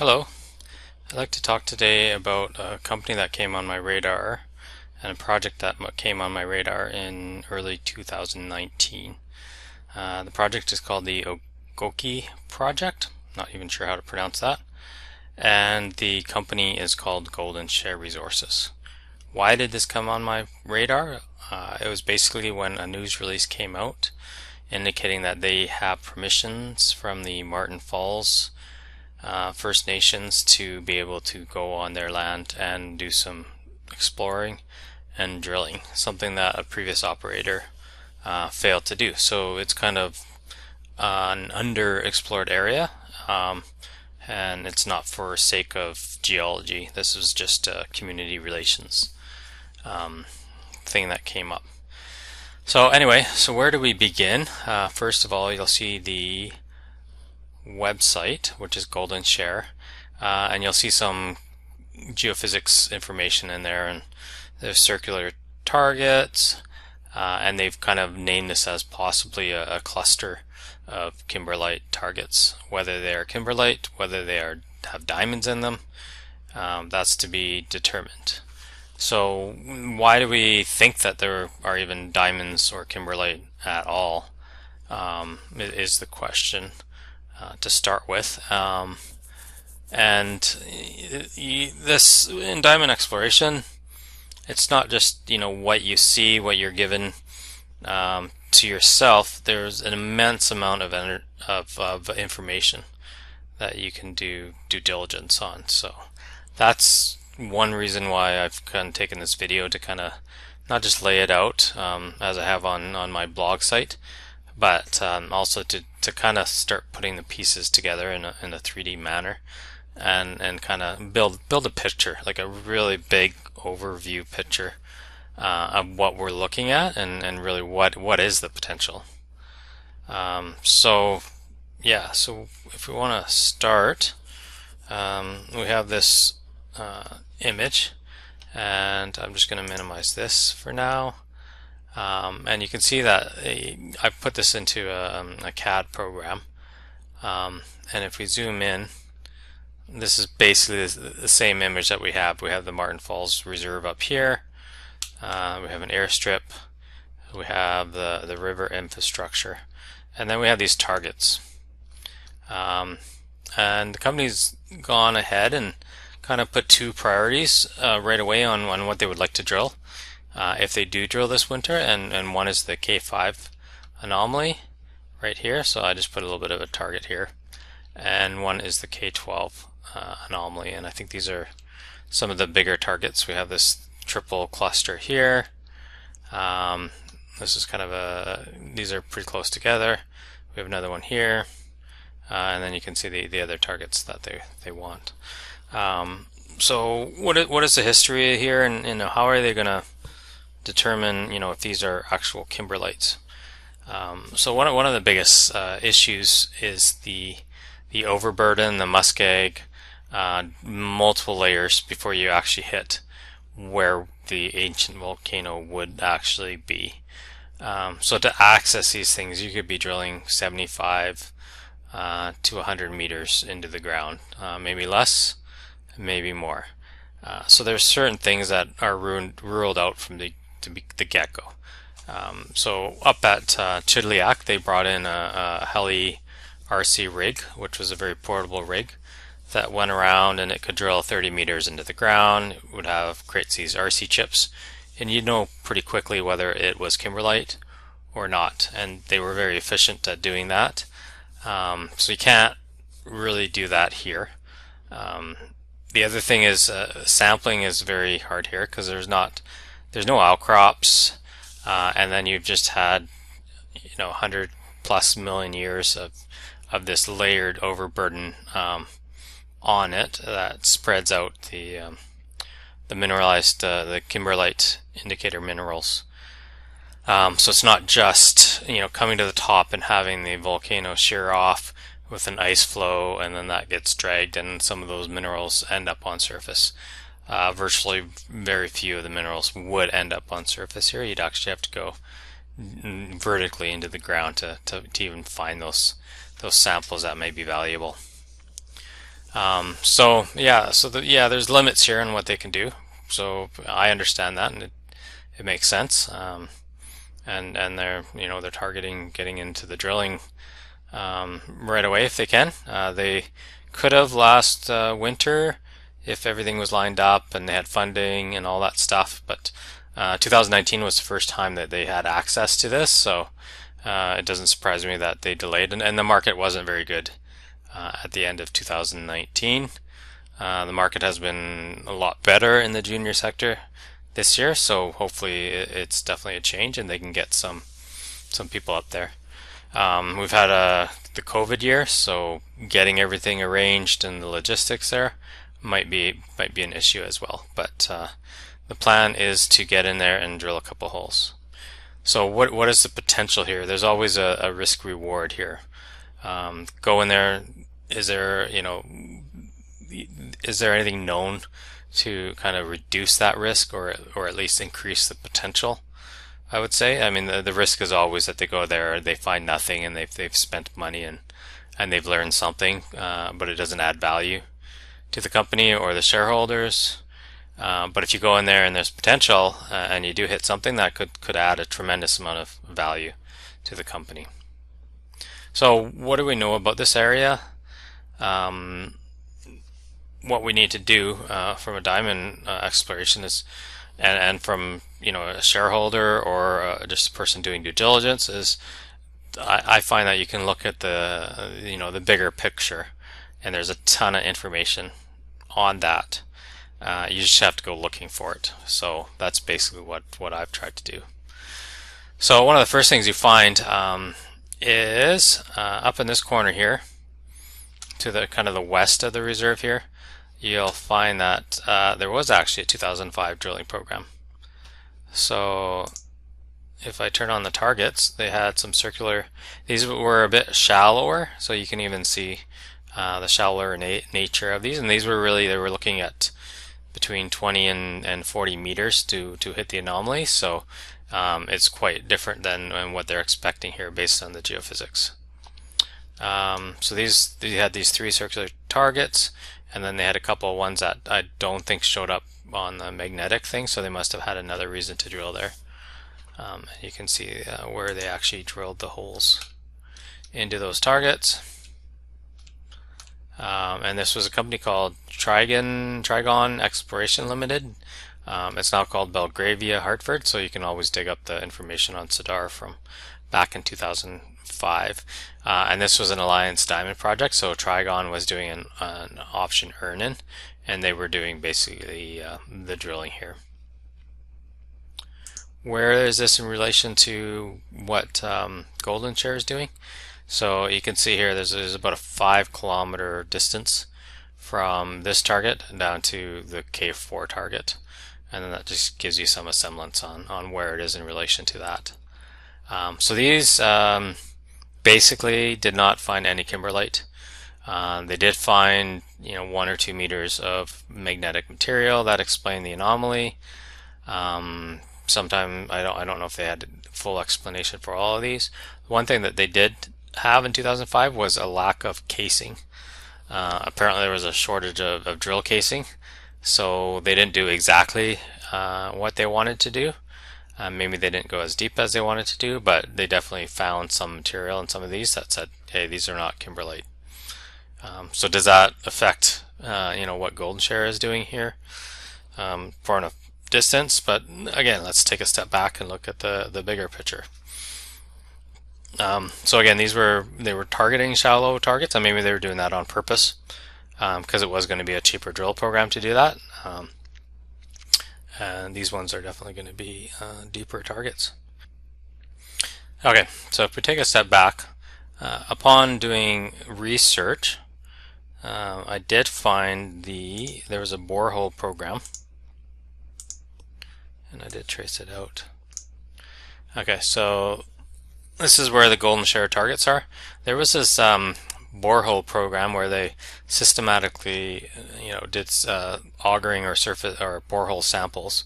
Hello, I'd like to talk today about a company that came on my radar and a project that came on my radar in early 2019. The project is called the Ogoki project, not even sure how to pronounce that, and the company is called Share Resources. Why did this come on my radar? It was basically when a news release came out indicating that they have permissions from the Martin Falls First Nations to be able to go on their land and do some exploring and drilling, something that a previous operator failed to do. So it's kind of an underexplored area, and it's not for sake of geology. This is just a community relations thing that came up. So anyway, so where do we begin? First of all, you'll see the website, which is Golden Share, and you'll see some geophysics information in there, and there's circular targets, and they've kind of named this as possibly a cluster of kimberlite targets. Whether they are kimberlite, whether they have diamonds in them, that's to be determined. So why do we think that there are even diamonds or kimberlite at all, is the question to start with. And this, in diamond exploration, it's not just what you see, what you're given to yourself. There's an immense amount of information that you can do due diligence on. So that's one reason why I've kind of taken this video to kind of not just lay it out as I have on my blog site, but also to kind of start putting the pieces together in a 3D manner, and kind of build a picture, like a really big overview picture of what we're looking at, and really what is the potential. So if we want to start, we have this image, and I'm just going to minimize this for now. And you can see that I put this into a CAD program, and if we zoom in, this is basically the same image that we have. We have the Martin Falls Reserve up here, we have an airstrip, we have the river infrastructure, and then we have these targets. And the company's gone ahead and kind of put two priorities right away on what they would like to drill. If they do drill this winter, and one is the K5 anomaly right here, so I just put a little bit of a target here, and one is the K12 anomaly, and I think these are some of the bigger targets. We have this triple cluster here. This is kind of these are pretty close together. We have another one here, and then you can see the other targets that they want. So what is the history here, and how are they going to determine if these are actual kimberlites? So one of the biggest issues is the overburden, the muskeg, multiple layers before you actually hit where the ancient volcano would actually be. So to access these things, you could be drilling 75 to 100 meters into the ground, maybe less, maybe more. So there's certain things that are ruled out from the get-go. So up at Chidliak, they brought in a heli RC rig, which was a very portable rig that went around, and it could drill 30 meters into the ground. It would create these RC chips, and you'd know pretty quickly whether it was kimberlite or not, and they were very efficient at doing that. So you can't really do that here. The other thing is sampling is very hard here because there's no outcrops, and then you've just had 100 plus million years of this layered overburden on it that spreads out the mineralized the kimberlite indicator minerals. So it's not just coming to the top and having the volcano shear off with an ice flow, and then that gets dragged and some of those minerals end up on surface. Virtually very few of the minerals would end up on surface here. You'd actually have to go vertically into the ground to even find those samples that may be valuable. So there's limits here on what they can do. So I understand that, and it makes sense. And they're targeting getting into the drilling right away if they can. They could have last winter if everything was lined up and they had funding and all that stuff. But 2019 was the first time that they had access to this, so it doesn't surprise me that they delayed. And the market wasn't very good at the end of 2019. The market has been a lot better in the junior sector this year, so hopefully it's definitely a change and they can get some people up there. We've had the COVID year, so getting everything arranged and the logistics there might be an issue as well. But the plan is to get in there and drill a couple holes. So what is the potential here? There's always a risk reward here. Go in there. Is there anything known to kind of reduce that risk or at least increase the potential? I would say. I mean, the risk is always that they go there, they find nothing, and they've spent money and they've learned something, but it doesn't add value to the company or the shareholders. But if you go in there and there's potential and you do hit something, that could add a tremendous amount of value to the company. So what do we know about this area? What we need to do from a diamond exploration is, and from a shareholder or just a person doing due diligence, is I find that you can look at the bigger picture, and there's a ton of information on that. You just have to go looking for it. So that's basically what I've tried to do. So one of the first things you find is up in this corner here, to the kind of the west of the reserve here, you'll find that there was actually a 2005 drilling program. So if I turn on the targets, they had some circular. These were a bit shallower, so you can even see the shallower nature of these. And these were they were looking at between 20 and 40 meters to hit the anomaly. So it's quite different than what they're expecting here based on the geophysics. So they had these 3 circular targets, and then they had a couple of ones that I don't think showed up on the magnetic thing, so they must have had another reason to drill there. You can see where they actually drilled the holes into those targets. And this was a company called Trigon Exploration Limited. It's now called Belgravia Hartford, so you can always dig up the information on Sadar from back in 2005. And this was an Alliance Diamond project, so Trigon was doing an option earn-in, and they were doing basically the drilling here. Where is this in relation to what Golden Share is doing? So you can see here there's about a 5-kilometer distance from this target down to the K4 target, and then that just gives you some semblance on where it is in relation to that. So these basically did not find any kimberlite. They did find 1 or 2 meters of magnetic material that explained the anomaly. Sometime I don't know if they had full explanation for all of these. One thing that they did have in 2005 was a lack of casing. Apparently there was a shortage of drill casing, so they didn't do exactly what they wanted to do. Maybe they didn't go as deep as they wanted to do, but they definitely found some material in some of these that said, hey, these are not kimberlite. So does that affect what Golden Share is doing here? Far enough distance, but again, let's take a step back and look at the bigger picture. So again, they were targeting shallow targets, and maybe they were doing that on purpose because it was going to be a cheaper drill program to do that. And these ones are definitely going to be deeper targets. Okay, so if we take a step back, upon doing research, I did find there was a borehole program, and I did trace it out. Okay, so this is where the Golden Share targets are. There was this borehole program where they systematically, did augering or surface or borehole samples,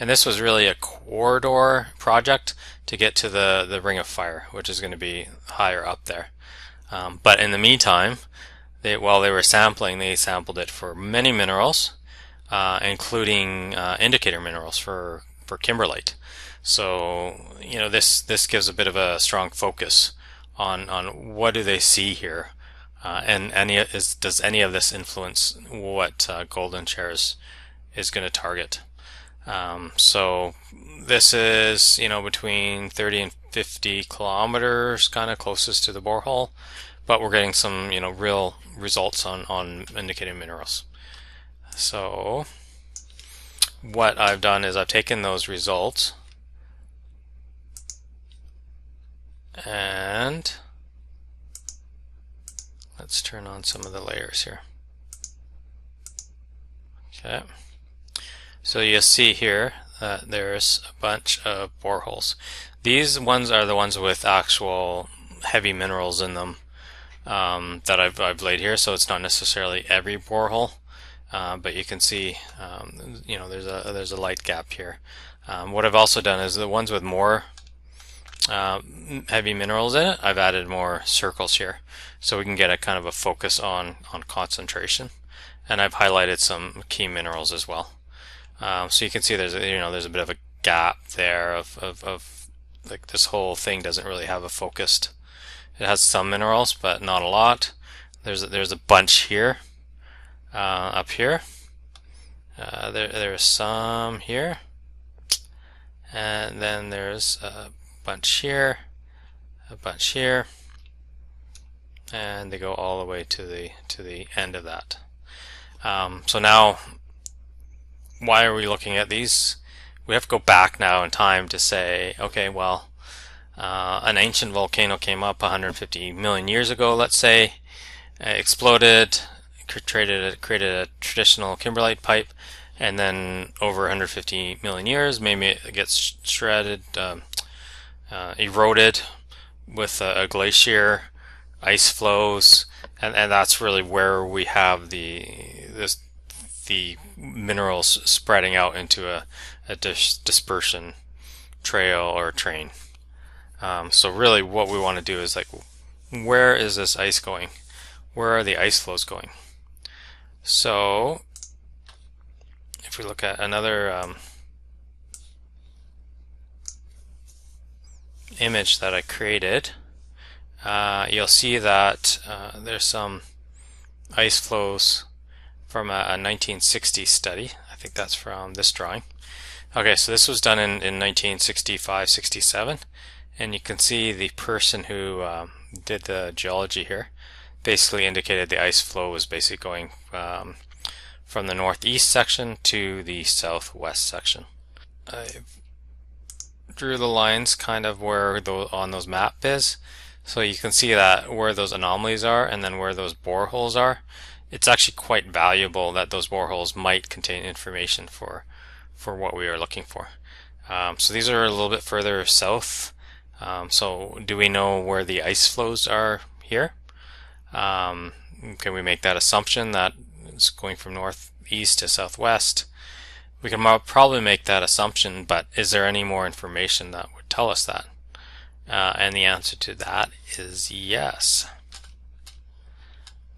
and this was really a corridor project to get to the Ring of Fire, which is going to be higher up there. But in the meantime, while they were sampling, they sampled it for many minerals, including indicator minerals for kimberlite. So this gives a bit of a strong focus on what do they see here, and does any of this influence what Golden Shares is going to target? So this is between 30 and 50 kilometers, kind of closest to the borehole, but we're getting some real results on indicated minerals. So what I've done is I've taken those results and let's turn on some of the layers here. Okay, so you see here that there's a bunch of boreholes. These ones are the ones with actual heavy minerals in them that I've laid here, so it's not necessarily every borehole, but you can see there's a light gap here. What I've also done is the ones with more heavy minerals in it, I've added more circles here, so we can get a kind of a focus on concentration. And I've highlighted some key minerals as well. So you can see there's a bit of a gap there of like this whole thing doesn't really have a focused. It has some minerals, but not a lot. There's a bunch here, up here. There's some here, and then there's a bunch here, a bunch here, and they go all the way to the end of that. So now, why are we looking at these? We have to go back now in time to say, okay, well, an ancient volcano came up 150 million years ago, let's say, exploded, created a traditional kimberlite pipe, and then over 150 million years, maybe it gets shredded, eroded with a glacier, ice flows, and that's really where we have the minerals spreading out into a dispersion trail or train. So really what we want to do is like, where is this ice going? Where are the ice flows going? So if we look at another image that I created, you'll see that there's some ice flows from a 1960 study. I think that's from this drawing. Okay, so this was done in 1965-67, and you can see the person who did the geology here basically indicated the ice flow was basically going from the northeast section to the southwest section. I drew the lines kind of where on those map is, so you can see that where those anomalies are and then where those boreholes are. It's actually quite valuable that those boreholes might contain information for what we are looking for. So these are a little bit further south. So do we know where the ice flows are here? Can we make that assumption that it's going from northeast to southwest? We can probably make that assumption, but is there any more information that would tell us that? And the answer to that is yes.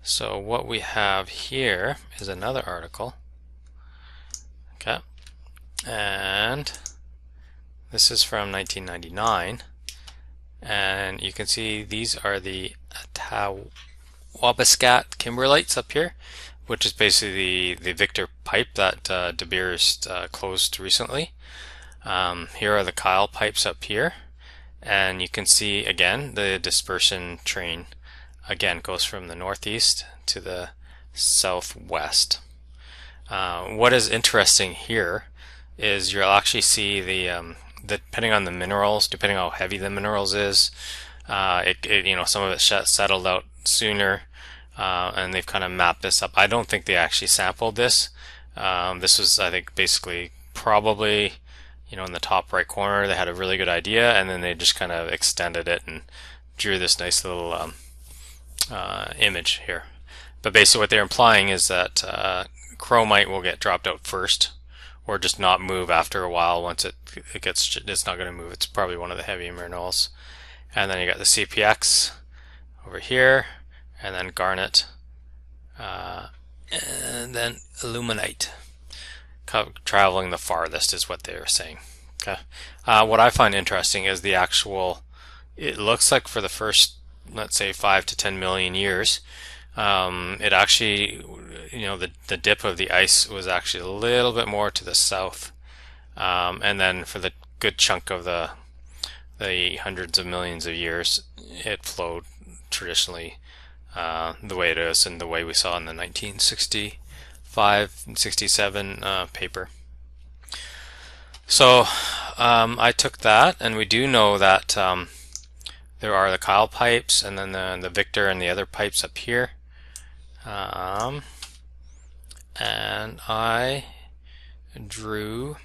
So what we have here is another article. Okay, and this is from 1999, and you can see these are the Wabascat kimberlites up here, which is basically the Victor pipe that De Beers closed recently. Here are the Kyle pipes up here, and you can see again the dispersion train again goes from the northeast to the southwest. What is interesting here is you'll actually see the depending on the minerals, depending on how heavy the minerals is, some of it settled out sooner, and they've kind of mapped this up. I don't think they actually sampled this. This was, I think, basically probably in the top right corner they had a really good idea, and then they just kind of extended it and drew this nice little image here. But basically what they're implying is that chromite will get dropped out first, or just not move after a while. Once it's not going to move. It's probably one of the heavy minerals. And then you got the CPX over here, and then garnet and then illuminite. Traveling the farthest is what they were saying. Okay. What I find interesting is the actual, it looks like for the first, let's say 5 to 10 million years, it actually, the dip of the ice was actually a little bit more to the south. And then for the good chunk of the hundreds of millions of years, it flowed traditionally the way it is and the way we saw in the 1965 and 67 paper. So I took that, and we do know that there are the Kyle pipes and then the Victor and the other pipes up here. And I drew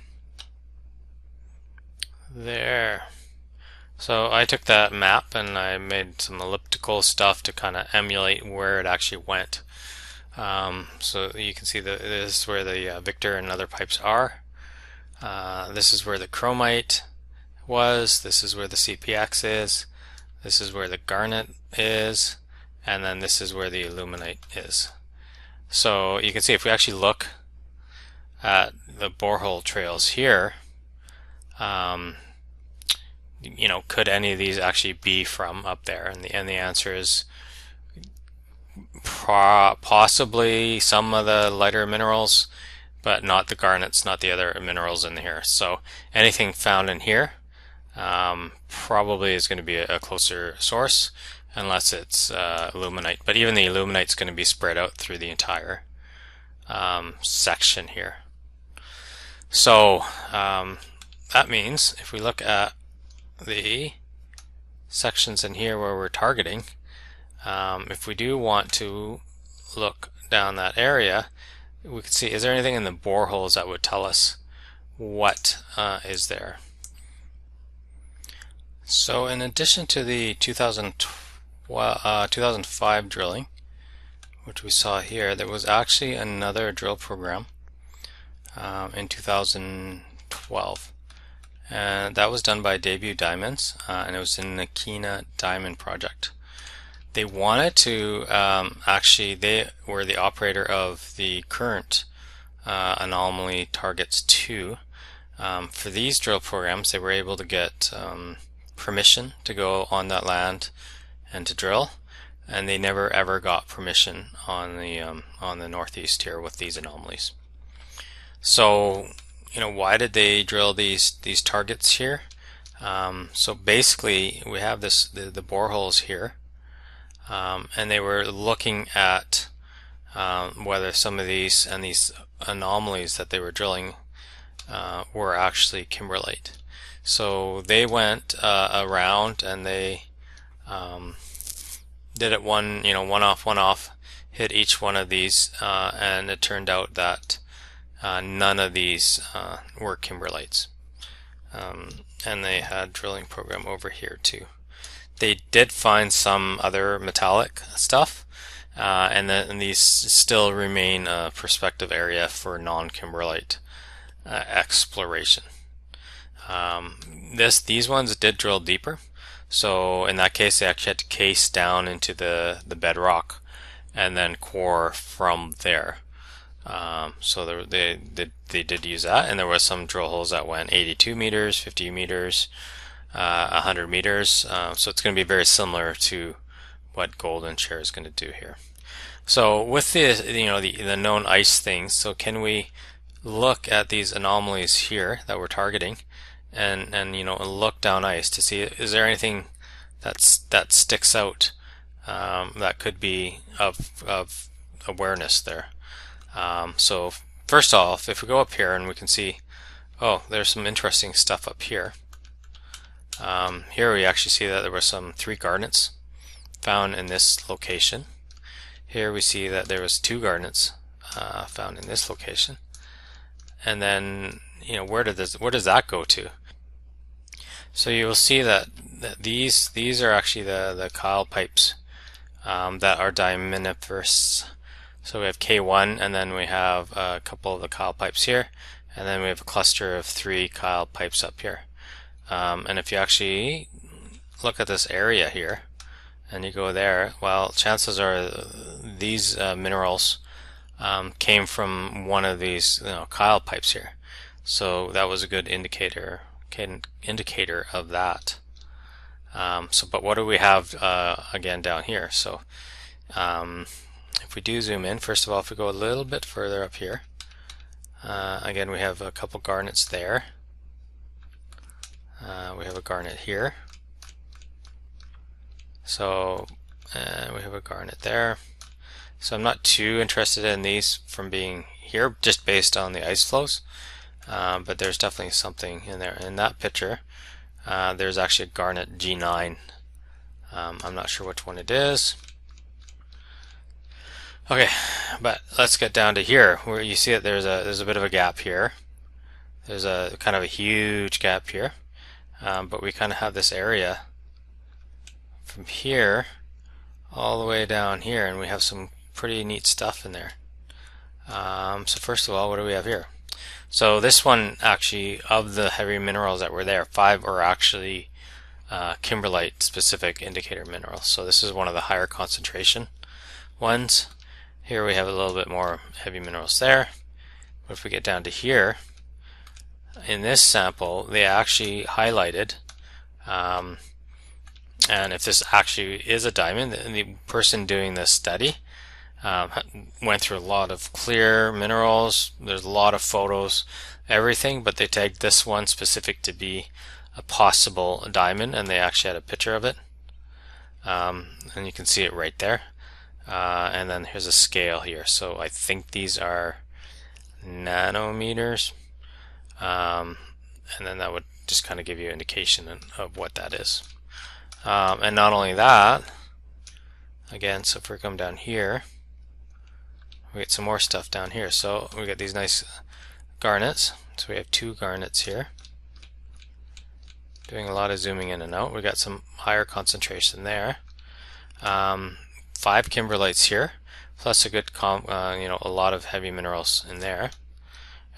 there. So I took that map and I made some elliptical stuff to kind of emulate where it actually went. So you can see this is where the Victor and other pipes are. This is where the chromite was. This is where the CPX is. This is where the garnet is. And then this is where the illuminite is. So you can see if we actually look at the borehole trails here, could any of these actually be from up there? And the answer is possibly some of the lighter minerals, but not the garnets, not the other minerals in here. So anything found in here probably is going to be a closer source, unless it's illuminite. But even the illuminite is going to be spread out through the entire section here. So that means if we look at the sections in here where we're targeting, if we do want to look down that area, we can see, is there anything in the boreholes that would tell us what is there? So in addition to the 2005 drilling, which we saw here, there was actually another drill program in 2012. And that was done by Debut Diamonds, and it was in the Kina Diamond Project. They wanted to, actually, they were the operator of the current anomaly targets 2. For these drill programs, they were able to get permission to go on that land and to drill, and they never ever got permission on the northeast here with these anomalies. So, why did they drill these targets here? So basically, we have the boreholes here, and they were looking at whether some of these anomalies that they were drilling were actually kimberlite. So they went around and they did it one off, hit each one of these, and it turned out that none of these were kimberlites. And they had drilling program over here too. They did find some other metallic stuff, and these still remain a prospective area for non-kimberlite exploration. These ones did drill deeper, so in that case they actually had to case down into the bedrock and then core from there. So they did use that, and there was some drill holes that went 82 meters, 50 meters, 100 meters. So it's going to be very similar to what Golden Share is going to do here. So with the known ice things, so can we look at these anomalies here that we're targeting, and look down ice to see, is there anything that sticks out that could be of awareness there? So first off, if we go up here and we can see, oh, there's some interesting stuff up here. Here we actually see that there were some 3 garnets found in this location. Here we see that there was 2 garnets found in this location. And then, where does that go to? So you will see that these are actually the Kyle pipes that are diaminiferous. So we have K1, and then we have a couple of the Kyle pipes here, and then we have a cluster of 3 Kyle pipes up here. And if you actually look at this area here and you go there, well, chances are these minerals came from one of these Kyle pipes here. So that was a good indicator of that. But what do we have again down here? So if we do zoom in, first of all, if we go a little bit further up here, again we have a couple garnets there. We have a garnet here. So we have a garnet there. So I'm not too interested in these from being here, just based on the ice flows. But there's definitely something in there. In that picture, there's actually a garnet G9. I'm not sure which one it is. Okay, but let's get down to here, where you see that there's a bit of a gap here. There's a kind of a huge gap here, but we kind of have this area from here all the way down here, and we have some pretty neat stuff in there. So first of all, what do we have here? So this one, actually, of the heavy minerals that were there, 5 are actually kimberlite specific indicator minerals. So this is one of the higher concentration ones. Here we have a little bit more heavy minerals there. But if we get down to here, in this sample, they actually highlighted, and if this actually is a diamond, the person doing this study went through a lot of clear minerals. There's a lot of photos, everything, but they tagged this one specific to be a possible diamond, and they actually had a picture of it, and you can see it right there. And then here's a scale here, so I think these are nanometers, and then that would just kind of give you an indication of what that is. And not only that, again, so if we come down here, we get some more stuff down here. So we get these nice garnets. So we have 2 garnets here. Doing a lot of zooming in and out. We got some higher concentration there. 5 kimberlites here, plus a good a lot of heavy minerals in there.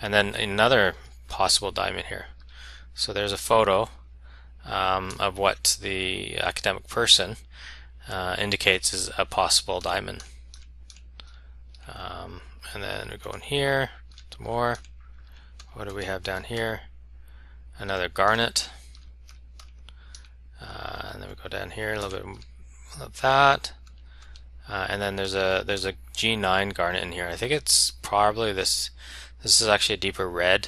And then another possible diamond here. So there's a photo of what the academic person indicates is a possible diamond. And then we go in here to more. What do we have down here? Another garnet. And then we go down here a little bit of that. And then there's a G9 garnet in here. I think it's probably this. This is actually a deeper red,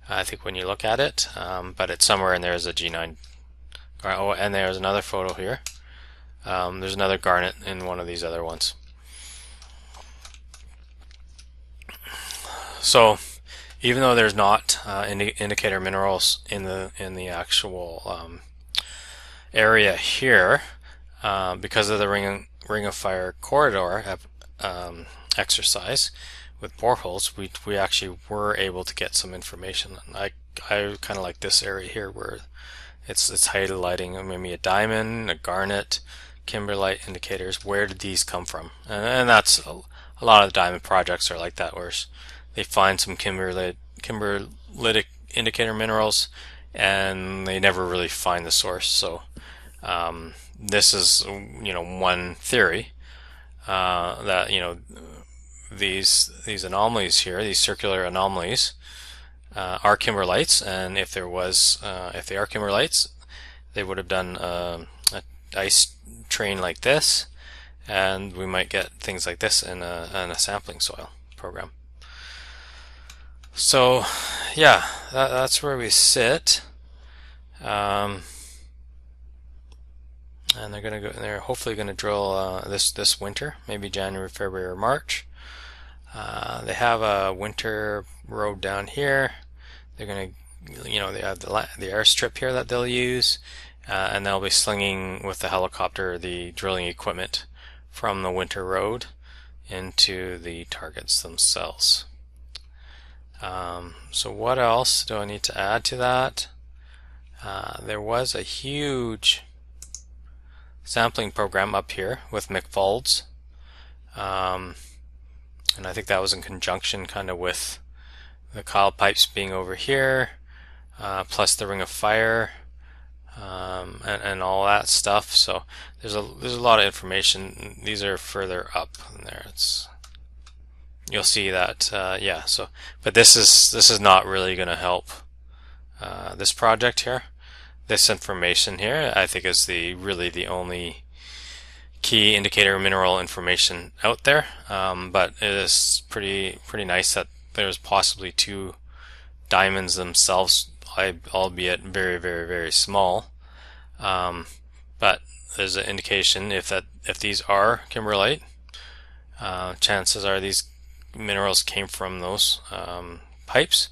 I think, when you look at it, but it's somewhere in there is a G9 garnet. Oh, and there's another photo here. There's another garnet in one of these other ones. So even though there's not indicator minerals in the actual area here, because of the ring of fire corridor exercise with boreholes, we actually were able to get some information. I kind of like this area here where it's highlighting maybe a diamond, a garnet, kimberlite indicators. Where did these come from? And that's a lot of the diamond projects are like that, where they find some kimberlitic indicator minerals and they never really find the source. So this is one theory that these anomalies here, these circular anomalies, are kimberlites, and if they are kimberlites, they would have done an ice train like this, and we might get things like this in a sampling soil program. So yeah, that's where we sit. And they're hopefully going to drill this winter, maybe January, February, or March. They have a winter road down here. They're going to, they have the airstrip here that they'll use, and they'll be slinging with the helicopter the drilling equipment from the winter road into the targets themselves. So what else do I need to add to that? There was a huge sampling program up here with McFolds, and I think that was in conjunction kind of with the Kyle pipes being over here, plus the ring of fire and all that stuff. So there's a lot of information. These are further up in there. You'll see that yeah. So but this is not really going to help this project here. This information here, I think, is really the only key indicator mineral information out there. But it is pretty nice that there's possibly 2 diamonds themselves, albeit very small. But there's an indication if these are kimberlite, chances are these minerals came from those pipes.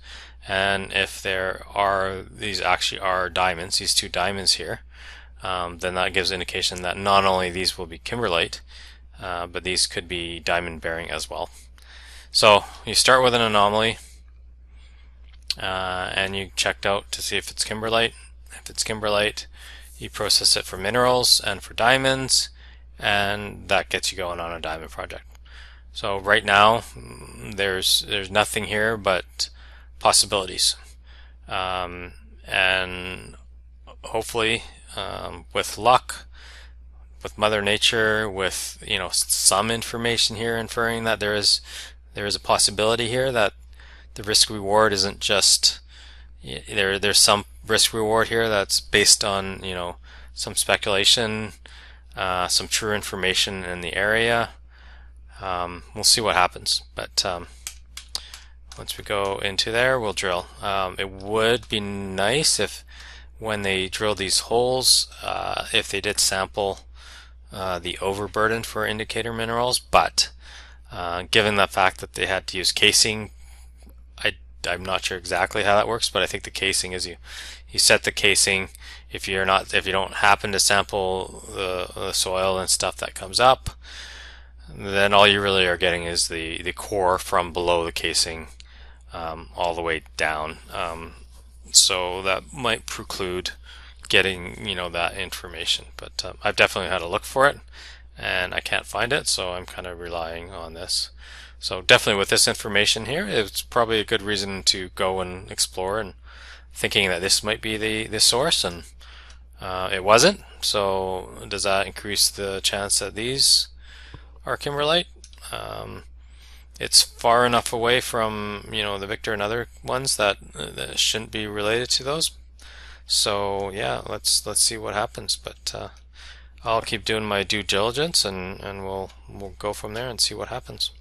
And if these actually are diamonds, these 2 diamonds here, then that gives indication that not only these will be kimberlite, but these could be diamond bearing as well. So you start with an anomaly, and you checked out to see if it's kimberlite. If it's kimberlite, you process it for minerals and for diamonds, and that gets you going on a diamond project. So right now there's nothing here but possibilities, and hopefully with luck, with Mother Nature, with some information here inferring that there is a possibility here that the risk reward isn't just there's some risk reward here that's based on some speculation, some true information in the area. We'll see what happens, but once we go into there, we'll drill. It would be nice if when they drill these holes, if they did sample the overburden for indicator minerals, but given the fact that they had to use casing, I'm not sure exactly how that works, but I think the casing is you set the casing. If you don't happen to sample the soil and stuff that comes up, then all you really are getting is the core from below the casing all the way down. So that might preclude getting that information. But I've definitely had a look for it, and I can't find it, so I'm kind of relying on this. So definitely with this information here, it's probably a good reason to go and explore, and thinking that this might be the source, and it wasn't. So does that increase the chance that these are kimberlite? It's far enough away from the Victor and other ones that shouldn't be related to those. So yeah, let's see what happens. But I'll keep doing my due diligence, and we'll go from there and see what happens.